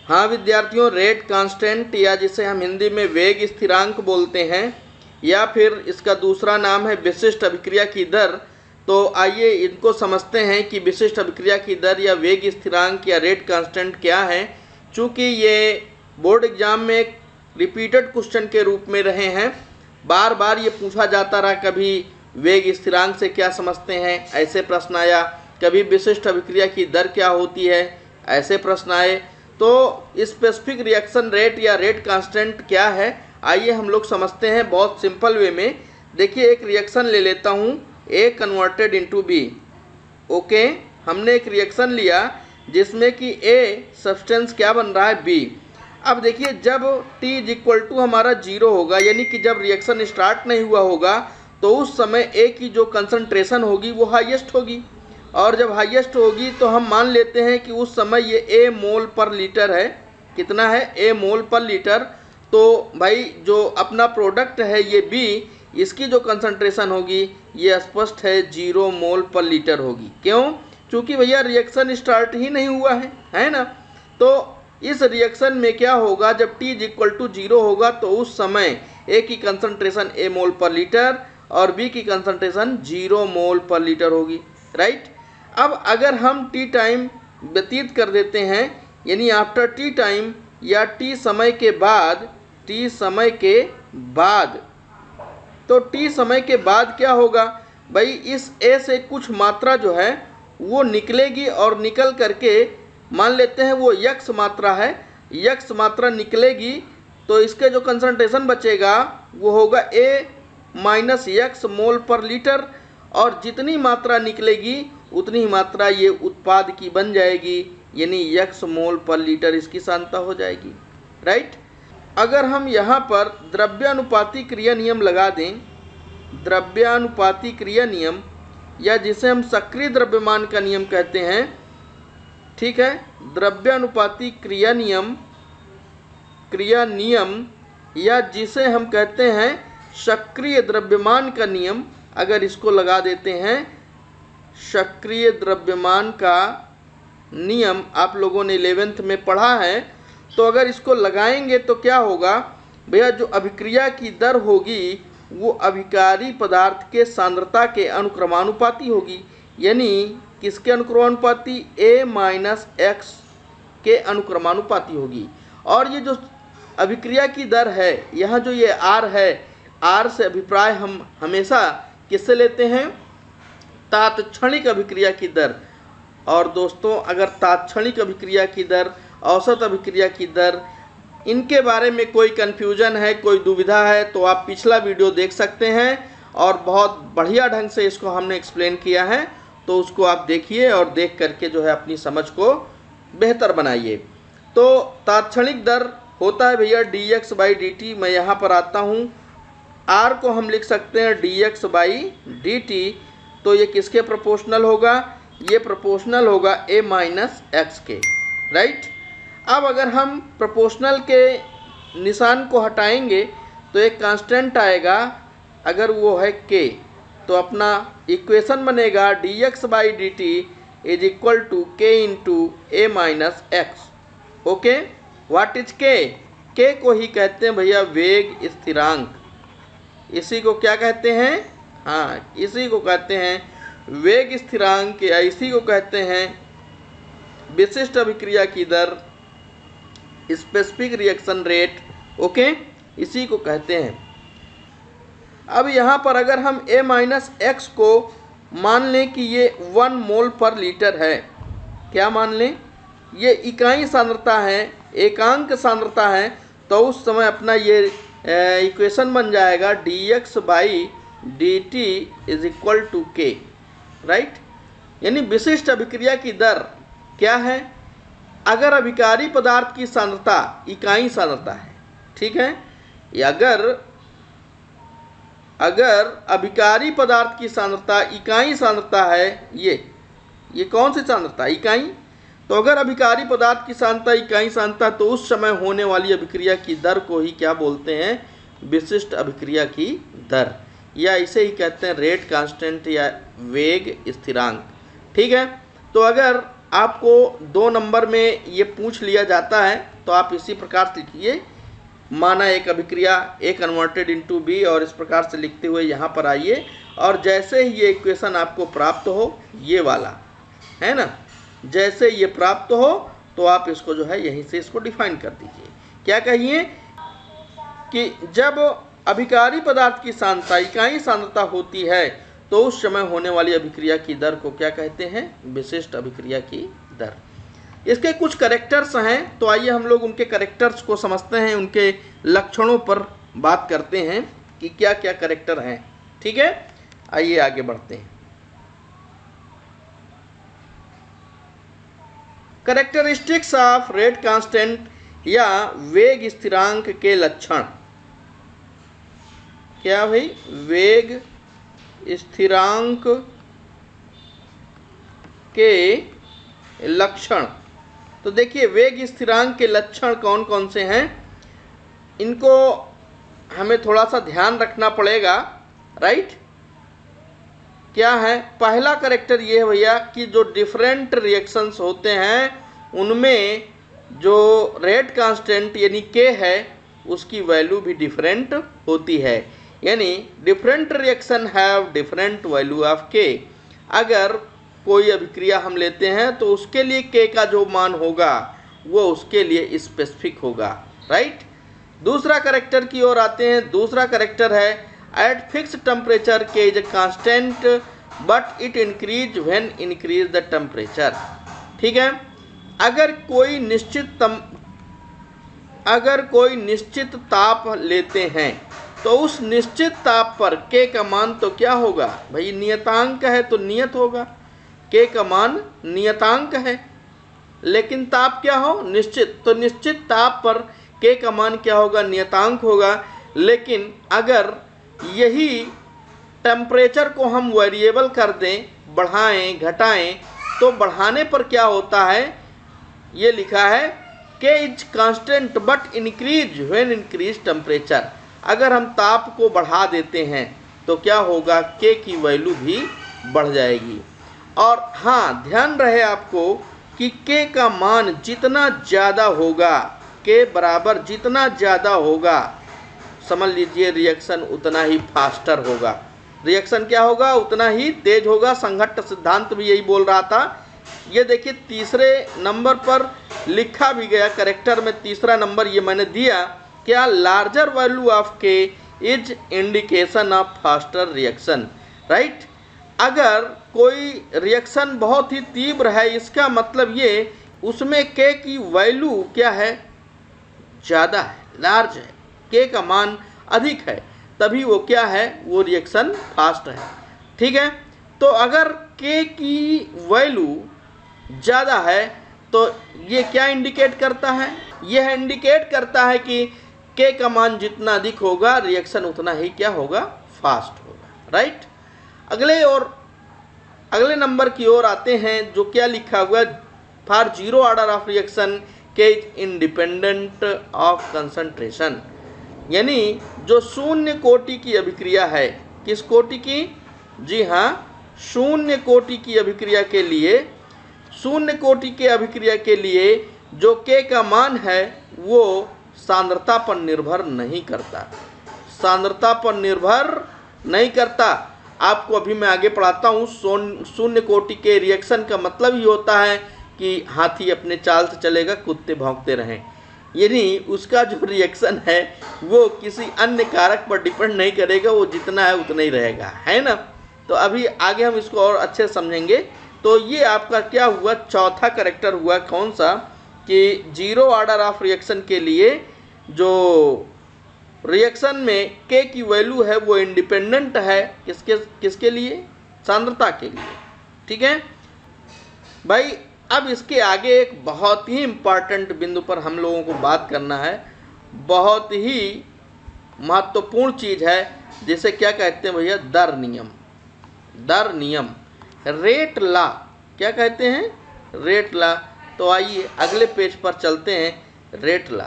हाँ विद्यार्थियों, rate constant या जिसे हम हिंदी में वेग स्थिरांक बोलते हैं या फिर इसका दूसरा नाम है विशिष्ट अभिक्रिया की दर। तो आइए इनको समझते हैं कि विशिष्ट अभिक्रिया की दर या वेग स्थिरांक या रेट कांस्टेंट क्या है। चूँकि ये बोर्ड एग्जाम में एक रिपीटेड क्वेश्चन के रूप में रहे हैं, बार बार ये पूछा जाता रहा, कभी वेग स्थिरांक से क्या समझते हैं ऐसे प्रश्न आया, कभी विशिष्ट अभिक्रिया की दर क्या होती है ऐसे प्रश्न आए। तो स्पेसिफिक रिएक्शन रेट या रेट कांस्टेंट क्या है, आइए हम लोग समझते हैं बहुत सिंपल वे में। देखिए एक रिएक्शन ले लेता हूँ, ए कन्वर्टेड इनटू बी। ओके, हमने एक रिएक्शन लिया जिसमें कि ए सब्सटेंस क्या बन रहा है, बी। अब देखिए जब t इज इक्वल टू हमारा 0 होगा, यानी कि जब रिएक्शन स्टार्ट नहीं हुआ होगा, तो उस समय ए की जो कंसंट्रेशन होगी वो हाईएस्ट होगी। और जब हाईएस्ट होगी तो हम मान लेते हैं कि उस समय ये ए मोल पर लीटर है। कितना है, ए मोल पर लीटर। तो भाई जो अपना प्रोडक्ट है ये बी, इसकी जो कंसंट्रेशन होगी ये स्पष्ट है 0 मोल पर लीटर होगी। क्यों? क्योंकि भैया रिएक्शन स्टार्ट ही नहीं हुआ है ना। तो इस रिएक्शन में क्या होगा, जब t इज इक्वल टू 0 होगा तो उस समय ए की कंसंट्रेशन ए मोल पर लीटर और बी की कंसंट्रेशन 0 मोल पर लीटर होगी, राइट। अब अगर हम टी टाइम व्यतीत कर देते हैं, यानी आफ्टर टी टाइम या टी समय के बाद, तो टी समय के बाद क्या होगा भाई, इस ए से कुछ मात्रा जो है वो निकलेगी और निकल करके मान लेते हैं वो यक्स मात्रा है, यक्स मात्रा निकलेगी। तो इसके जो कंसंट्रेशन बचेगा वो होगा ए माइनस यक्स मोल पर लीटर, और जितनी मात्रा निकलेगी उतनी ही मात्रा ये उत्पाद की बन जाएगी, यानी यक्स मोल पर लीटर इसकी सांद्रता हो जाएगी, राइट। अगर हम यहाँ पर द्रव्यानुपाती क्रिया नियम लगा दें, द्रव्यानुपाती क्रिया नियम या जिसे हम सक्रिय द्रव्यमान का नियम कहते हैं, ठीक है, द्रव्यानुपाती क्रिया नियम या जिसे हम कहते हैं सक्रिय द्रव्यमान का नियम, अगर इसको लगा देते हैं, सक्रिय द्रव्यमान का नियम आप लोगों ने 11th में पढ़ा है, तो अगर इसको लगाएंगे तो क्या होगा भैया, जो अभिक्रिया की दर होगी वो अभिकारी पदार्थ के सांद्रता के अनुक्रमानुपाती होगी। यानी किसके अनुक्रमानुपाती, a माइनस एक्स के अनुक्रमानुपाती होगी। और ये जो अभिक्रिया की दर है, यहाँ जो ये r है, r से अभिप्राय हम हमेशा किससे लेते हैं, तात्क्षणिक अभिक्रिया की दर। और दोस्तों अगर तात्क्षणिक अभिक्रिया की दर, औसत अभिक्रिया की दर, इनके बारे में कोई कन्फ्यूजन है, कोई दुविधा है, तो आप पिछला वीडियो देख सकते हैं और बहुत बढ़िया ढंग से इसको हमने एक्सप्लेन किया है, तो उसको आप देखिए और देख करके जो है अपनी समझ को बेहतर बनाइए। तो तात्क्षणिक दर होता है भैया dx बाई dt। मैं यहाँ पर आता हूँ, r को हम लिख सकते हैं dx बाई dt। तो ये किसके प्रोपोर्शनल होगा, ये प्रोपोर्शनल होगा a माइनस एक्स के, राइट। अब अगर हम प्रोपोर्शनल के निशान को हटाएंगे तो एक कांस्टेंट आएगा, अगर वो है k, तो अपना इक्वेशन बनेगा dx by dt is equal to k into a minus x. Okay, what is k? k को ही कहते हैं भैया वेग स्थिरांक। इसी को क्या कहते हैं, हाँ इसी को कहते हैं वेग स्थिरांक या इसी को कहते हैं विशिष्ट अभिक्रिया की दर, स्पेसिफिक रिएक्शन रेट। ओके, इसी को कहते हैं। अब यहाँ पर अगर हम a माइनस एक्स को मान लें कि ये 1 मोल पर लीटर है, क्या मान लें, ये इकाई सांद्रता है, एकांक सांद्रता है, तो उस समय अपना ये इक्वेशन बन जाएगा dx by dt is equal to k, right. यानी विशिष्ट अभिक्रिया की दर क्या है, अगर अभिकारी पदार्थ की सांद्रता इकाई सांद्रता है, ठीक है, या अगर अभिकारी पदार्थ की सांद्रता इकाई सांद्रता है, ये कौन सी सांद्रता, इकाई। तो अगर अभिकारी पदार्थ की सांद्रता इकाई सांद्रता, तो उस समय होने वाली अभिक्रिया की दर को ही क्या बोलते हैं, विशिष्ट अभिक्रिया की दर, या इसे ही कहते हैं रेट कांस्टेंट या वेग स्थिरांक, ठीक है। तो अगर आपको 2 नंबर में ये पूछ लिया जाता है तो आप इसी प्रकार से लिखिए, माना एक अभिक्रिया ए कन्वर्टेड इनटू बी, और इस प्रकार से लिखते हुए यहाँ पर आइए, और जैसे ही ये इक्वेशन आपको प्राप्त हो, ये वाला है ना, जैसे ये प्राप्त हो तो आप इसको जो है यहीं से इसको डिफाइन कर दीजिए। क्या कहिए कि जब अभिकारी पदार्थ की सांद्रता इकाई सांद्रता होती है तो उस समय होने वाली अभिक्रिया की दर को क्या कहते हैं? विशिष्ट अभिक्रिया की दर। इसके कुछ कैरेक्टर्स हैं, तो आइए हम लोग उनके कैरेक्टर्स को समझते हैं, उनके लक्षणों पर बात करते हैं कि क्या क्या कैरेक्टर हैं। ठीक है, आइए आगे बढ़ते हैं। कैरेक्टरिस्टिक्स ऑफ रेट कांस्टेंट या वेग स्थिरांक के लक्षण। क्या भाई? वेग स्थिरांक के लक्षण। तो देखिए, वेग स्थिरांक के लक्षण कौन कौन से हैं, इनको हमें थोड़ा सा ध्यान रखना पड़ेगा, राइट। क्या है? पहला कैरेक्टर ये है भैया कि जो डिफरेंट रिएक्शंस होते हैं उनमें जो रेट कांस्टेंट यानी के है उसकी वैल्यू भी डिफरेंट होती है, यानी different reaction have different value of के। अगर कोई अभिक्रिया हम लेते हैं तो उसके लिए के का जो मान होगा वो उसके लिए स्पेसिफिक होगा, राइट। दूसरा कैरेक्टर की ओर आते हैं। दूसरा कैरेक्टर है एट फिक्स टेम्परेचर के is constant but it increase when increase the temperature. ठीक है, अगर कोई निश्चित ताप लेते हैं तो उस निश्चित ताप पर के का मान तो क्या होगा भाई? नियतांक है तो नियत होगा, के का मान नियतांक है, लेकिन ताप क्या हो? निश्चित। तो निश्चित ताप पर के का मान क्या होगा? नियतांक होगा। लेकिन अगर यही टेम्परेचर को हम वेरिएबल कर दें, बढ़ाएं घटाएं, तो बढ़ाने पर क्या होता है? ये लिखा है के is constant but increase when increase temperature. अगर हम ताप को बढ़ा देते हैं तो क्या होगा? के की वैल्यू भी बढ़ जाएगी। और हाँ, ध्यान रहे आपको कि के का मान जितना ज़्यादा होगा, के बराबर जितना ज़्यादा होगा, समझ लीजिए रिएक्शन उतना ही फास्टर होगा। रिएक्शन क्या होगा? उतना ही तेज होगा। संघट्ट सिद्धांत भी यही बोल रहा था। ये देखिए, तीसरे नंबर पर लिखा भी गया, कैरेक्टर में तीसरा नंबर ये मैंने दिया, क्या? लार्जर वैल्यू ऑफ के is indication of faster reaction, right. अगर कोई रिएक्शन बहुत ही तीव्र है, इसका मतलब ये उसमें के की वैल्यू क्या है? ज़्यादा है, लार्ज है, के का मान अधिक है, तभी वो क्या है? वो रिएक्शन फास्ट है। ठीक है, तो अगर के की वैल्यू ज़्यादा है तो ये क्या इंडिकेट करता है? यह इंडिकेट करता है कि के का मान जितना अधिक होगा रिएक्शन उतना ही क्या होगा? फास्ट होगा, राइट। अगले नंबर की ओर आते हैं, जो क्या लिखा हुआ? For zero order of reaction के इंडिपेंडेंट ऑफ कंसंट्रेशन, यानी जो शून्य कोटि की अभिक्रिया है। किस कोटि की? जी हाँ, शून्य कोटि की अभिक्रिया के लिए, शून्य कोटि के अभिक्रिया के लिए जो के का मान है वो सांद्रता पर निर्भर नहीं करता, सांद्रता पर निर्भर नहीं करता। आपको अभी मैं आगे पढ़ाता हूँ। शून्य कोटि के रिएक्शन का मतलब ही होता है कि हाथी अपने चाल से चलेगा, कुत्ते भौंकते रहें, यानी उसका जो रिएक्शन है वो किसी अन्य कारक पर डिपेंड नहीं करेगा, वो जितना है उतना ही रहेगा, है ना। तो अभी आगे हम इसको और अच्छे से समझेंगे। तो ये आपका क्या हुआ? चौथा कैरेक्टर हुआ, कौन सा? कि जीरो ऑर्डर ऑफ रिएक्शन के लिए जो रिएक्शन में के की वैल्यू है वो इंडिपेंडेंट है किसके लिए? सांद्रता के लिए। ठीक है भाई, अब इसके आगे एक बहुत ही इम्पॉर्टेंट बिंदु पर हम लोगों को बात करना है, बहुत ही महत्वपूर्ण चीज़ है, जिसे क्या कहते हैं भैया? दर नियम। दर नियम, रेट लॉ। क्या कहते हैं? Rate law. तो आइए अगले पेज पर चलते हैं। रेट लॉ,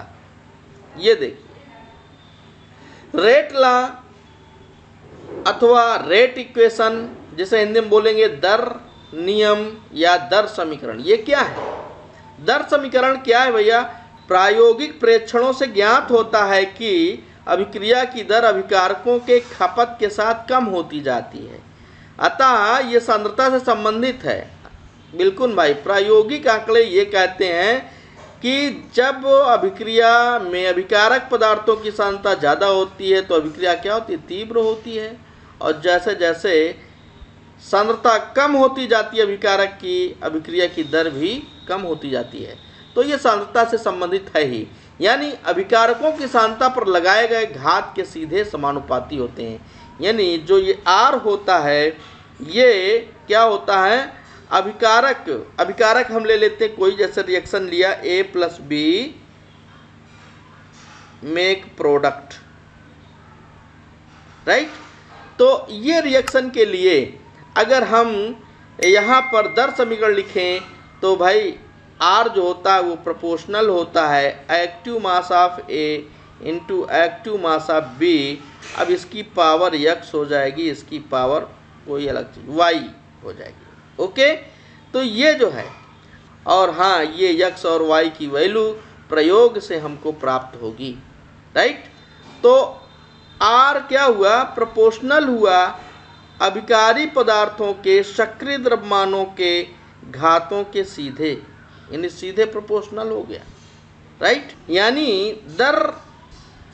ये देखिए, रेट लॉ अथवा रेट इक्वेशन, जिसे हिंदी में बोलेंगे दर नियम या दर समीकरण। ये क्या है? दर समीकरण क्या है भैया? प्रायोगिक प्रेक्षणों से ज्ञात होता है कि अभिक्रिया की दर अभिकारकों के खपत के साथ कम होती जाती है, अतः ये सांद्रता से संबंधित है। बिल्कुल भाई, प्रायोगिक आंकड़े ये कहते हैं कि जब अभिक्रिया में अभिकारक पदार्थों की सांद्रता ज़्यादा होती है तो अभिक्रिया क्या होती है, तीव्र होती है, और जैसे जैसे सांद्रता कम होती जाती है अभिकारक की, अभिक्रिया की दर भी कम होती जाती है। तो ये सांद्रता से संबंधित है ही, यानी अभिकारकों की सांद्रता पर लगाए गए घात के सीधे समानुपाती होते हैं। यानी जो ये R होता है ये क्या होता है, अभिकारक हम ले लेते हैं कोई, जैसे रिएक्शन लिया A + B make product, right. तो ये रिएक्शन के लिए अगर हम यहाँ पर दर समीकरण लिखें तो भाई R जो होता है वो प्रोपोर्शनल होता है active mass of A into active mass of B। अब इसकी पावर x हो जाएगी, इसकी पावर कोई अलग चीज़ y हो जाएगी। ओके, तो ये जो है, और हाँ ये x और y की वैल्यू प्रयोग से हमको प्राप्त होगी, राइट। तो R क्या हुआ, प्रोपोर्शनल हुआ अभिकारी पदार्थों के सक्रिय द्रव्यमानों के घातों के सीधे, यानी सीधे प्रोपोर्शनल हो गया, राइट। यानी दर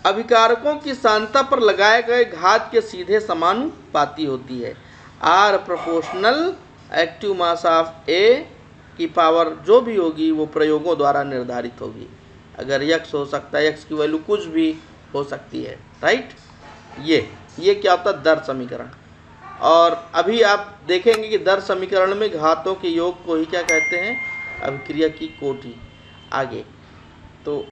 अभिकारकों की सांद्रता पर लगाए गए घात के सीधे समानुपाती होती है। R proportional active mass of A की पावर जो भी होगी वो प्रयोगों द्वारा निर्धारित होगी। अगर x हो सकता है, x की वैल्यू कुछ भी हो सकती है, राइट। ये क्या होता है, दर समीकरण। और अभी आप देखेंगे कि दर समीकरण में घातों के योग को ही क्या कहते हैं, अभिक्रिया की कोटि। आगे तो